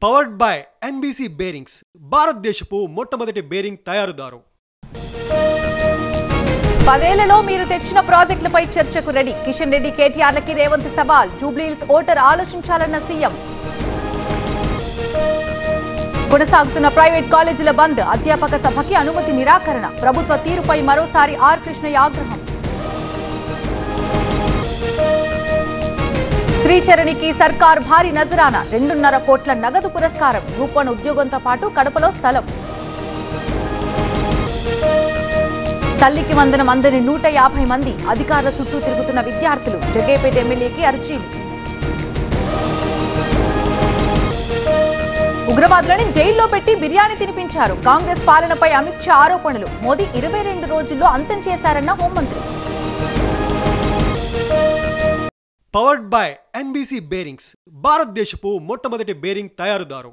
Powered by NBC bearings భారతదేశపు మొట్టమొదటి bearing తయారుదారు. 10 ఏళ్లలో మీరు తెచ్చిన ప్రాజెక్టులపై చర్చకు రెడీ. కిషన్ రెడ్డి కేటీఆర్లకి రేవంత్ సవాల్. జూబ్లీహిల్స్ ఓటర్ ఆలోచించాలన్న సీఎం. కొనసాగుతున్న ప్రైవేట్ కాలేజీల బంద్. అధ్యాపక సభకి అనుమతి నిరాకరణ. ప్రభుత్వ తీరుపై మరోసారి ఆర్ కృష్ణయ్య ఆగ్రహం. శ్రీచరణికి సర్కార్ భారీ నజరానా. 2.5 కోట్ల నగదు పురస్కారం. గ్రూప్ 1 ఉద్యోగంతో పాటు కడపలో స్థలం. తల్లికి వందనం అందని 150 మంది. అధికారుల చుట్టూ తిరుగుతున్న విద్యార్థులు. జగ్గేపేట ఎమ్మెల్యేకి అర్జీలు. ఉగ్రవాదులని జైల్లో పెట్టి బిర్యానీ తినిపించారు. కాంగ్రెస్ పాలనపై అమిత్ షా ఆరోపణలు. మోదీ 22 రోజుల్లో అంతం చేశారన్న హోంమంత్రి. పవర్డ్ బై ఎన్బీసీ బేరింగ్స్ భారతదేశపు మొట్టమొదటి బేరింగ్ తయారుదారు.